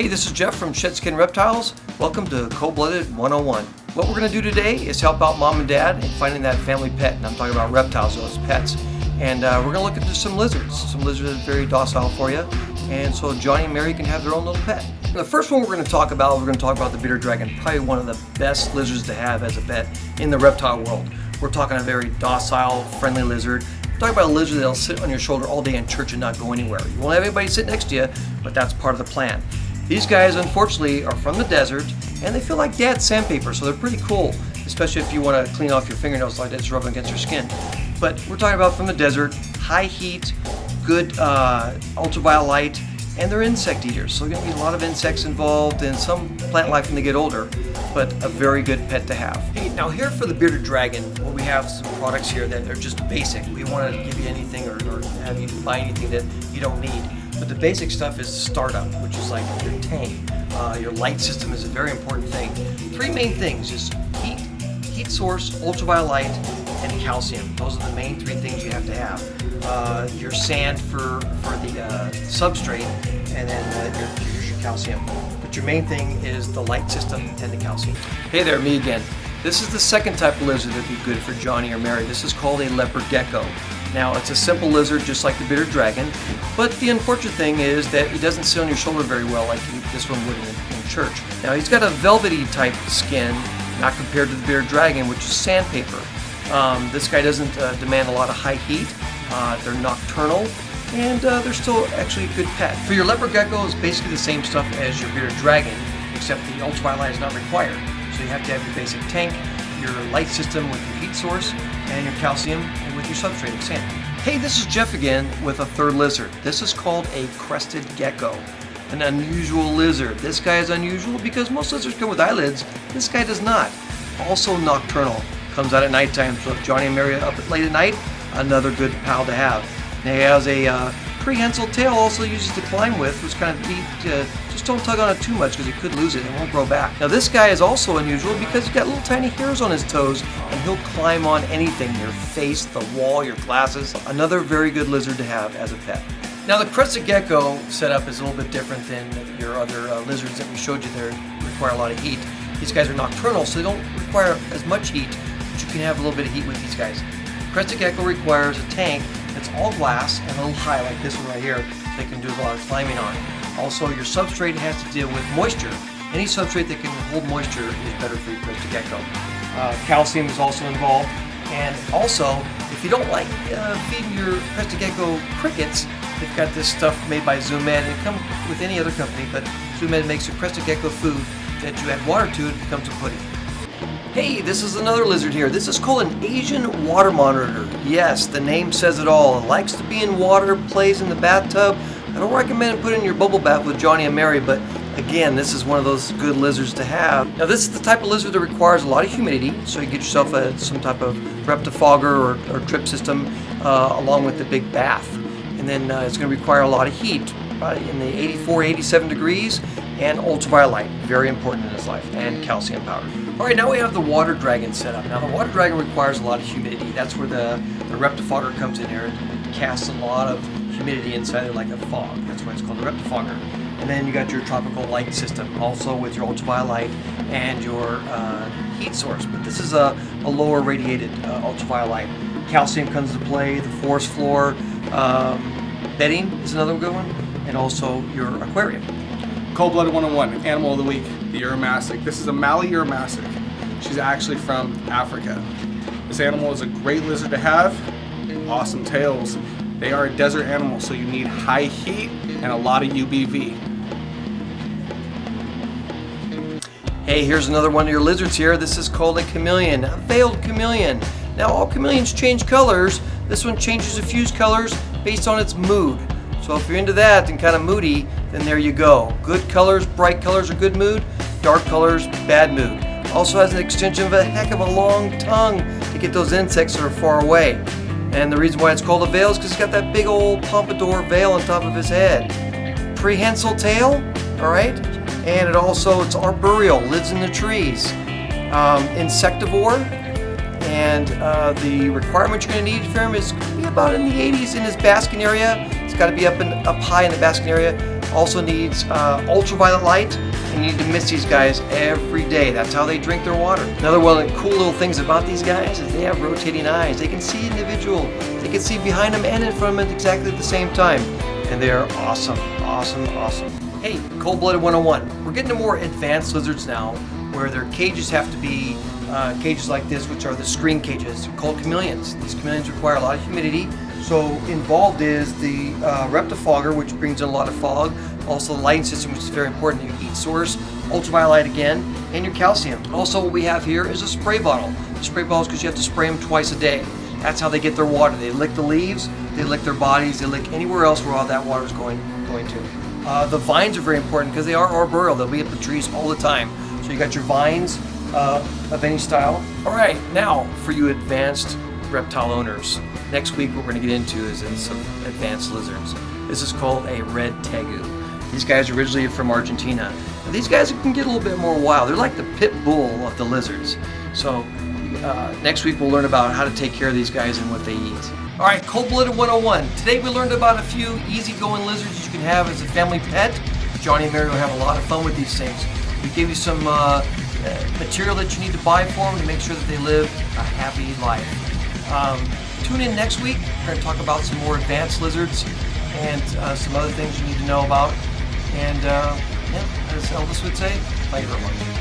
Hey, this is Jeff from Shed Skin Reptiles. Welcome to Cold-Blooded 101. What we're going to do today is help out mom and dad in finding that family pet. And I'm talking about reptiles, those pets. And we're going to look at some lizards. Some lizards that are very docile for you. And so Johnny and Mary can have their own little pet. The first one we're going to talk about the bearded dragon. Probably one of the best lizards to have as a pet in the reptile world. We're talking a very docile, friendly lizard. We're talking about a lizard that'll sit on your shoulder all day in church and not go anywhere. You won't have anybody sit next to you, but that's part of the plan. These guys, unfortunately, are from the desert, and they feel like dad's sandpaper, so they're pretty cool, especially if you want to clean off your fingernails like that, just rub them against your skin. But we're talking about from the desert, high heat, good ultraviolet light, and they're insect eaters, so there's going to be a lot of insects involved and some plant life when they get older, but a very good pet to have. Hey, now here for the bearded dragon, well, we have some products here that are just basic. We want to give you anything or have you buy anything that you don't need. But the basic stuff is startup, which is like your tank. Your light system is a very important thing. Three main things, just heat source, ultraviolet light, and calcium. Those are the main three things you have to have. Your sand for the substrate, and then here's your calcium. But your main thing is the light system and the calcium. Hey there, me again. This is the second type of lizard that would be good for Johnny or Mary. This is called a leopard gecko. Now, it's a simple lizard just like the bearded dragon, but the unfortunate thing is that he doesn't sit on your shoulder very well like this one would in church. Now, he's got a velvety type skin, not compared to the bearded dragon, which is sandpaper. This guy doesn't demand a lot of high heat. They're nocturnal, and they're still actually a good pet. For your leopard gecko, it's basically the same stuff as your bearded dragon, except the ultraviolet is not required. So you have to have your basic tank, your light system with your heat source, and your calcium, and with your substrate of sand. Hey, this is Jeff again with a third lizard. This is called a crested gecko, an unusual lizard. This guy is unusual because most lizards come with eyelids. This guy does not. Also nocturnal, comes out at nighttime. So if Johnny and Mary are up late at night, another good pal to have. Now he has a prehensile tail also uses to climb with, which kind of neat. Just don't tug on it too much because he could lose it and it won't grow back. Now this guy is also unusual because he's got little tiny hairs on his toes and he'll climb on anything, your face, the wall, your glasses. Another very good lizard to have as a pet. Now the crested gecko setup is a little bit different than your other lizards that we showed you there. Require a lot of heat. These guys are nocturnal, so they don't require as much heat, but you can have a little bit of heat with these guys. Crested gecko requires a tank that's all glass and a little high like this one right here. They can do a lot of climbing on. Also, your substrate has to deal with moisture. Any substrate that can hold moisture is better for your crested gecko. Calcium is also involved. And also, if you don't like feeding your crested gecko crickets, they've got this stuff made by Zoom Ed. It comes with any other company, but Zoom Ed makes your crested gecko food that you add water to, it becomes a pudding. Hey, this is another lizard here. This is called an Asian water monitor. Yes, the name says it all. It likes to be in water, plays in the bathtub. I don't recommend putting in your bubble bath with Johnny and Mary, but again, this is one of those good lizards to have. Now, this is the type of lizard that requires a lot of humidity, so you get yourself some type of reptifogger or drip system along with the big bath. And then it's going to require a lot of heat, in the 84, 87 degrees, and ultraviolet light, very important in his life, and calcium powder. All right, now we have the water dragon set up. Now the water dragon requires a lot of humidity. That's where the reptifogger comes in here and casts a lot of humidity inside it like a fog. That's why it's called a reptifogger. And then you got your tropical light system, also with your ultraviolet light and your heat source. But this is a lower radiated ultraviolet light. Calcium comes into play, the forest floor, bedding is another good one, and also your aquarium. Cold-Blooded 101, Animal of the Week, the Uromastyc. This is a Mali Uromastyc. She's actually from Africa. This animal is a great lizard to have. Awesome tails. They are a desert animal, so you need high heat and a lot of UVB. Hey, here's another one of your lizards here. This is called a chameleon, a veiled chameleon. Now, all chameleons change colors. This one changes a few colors based on its mood. So if you're into that and kind of moody, then there you go. Good colors, bright colors are good mood. Dark colors, bad mood. Also has an extension of a heck of a long tongue to get those insects that are far away. And the reason why it's called a veil is because it's got that big old pompadour veil on top of his head. Prehensile tail, all right? And it's arboreal, lives in the trees. Insectivore, and the requirement you're going to need for him is going to be about in the 80s in his basking area. It's got to be up high in the basking area. Also needs ultraviolet light, and you need to mist these guys every day. That's how they drink their water. Another one of the cool little things about these guys is they have rotating eyes. They can see individual. They can see behind them and in front of them at exactly the same time. And they are awesome, awesome, awesome. Hey, Cold-Blooded 101. We're getting to more advanced lizards now, where their cages have to be cages like this, which are the screen cages called chameleons. These chameleons require a lot of humidity. So involved is the reptifogger, which brings in a lot of fog. Also the lighting system, which is very important. Your heat source, ultraviolet again, and your calcium. Also what we have here is a spray bottle. The spray bottle is because you have to spray them twice a day. That's how they get their water. They lick the leaves, they lick their bodies, they lick anywhere else where all that water is going to. The vines are very important because they are arboreal. They'll be up the trees all the time. So you got your vines of any style. All right, now for you advanced reptile owners. Next week what we're going to get into is some advanced lizards. This is called a red tegu. These guys are originally from Argentina. Now, these guys can get a little bit more wild. They're like the pit bull of the lizards. So next week we'll learn about how to take care of these guys and what they eat. All right, Cold-Blooded 101. Today we learned about a few easygoing lizards that you can have as a family pet. Johnny and Mary will have a lot of fun with these things. We gave you some material that you need to buy for them to make sure that they live a happy life. Tune in next week. We're going to talk about some more advanced lizards and some other things you need to know about. And yeah, as Elvis would say, thank you very much.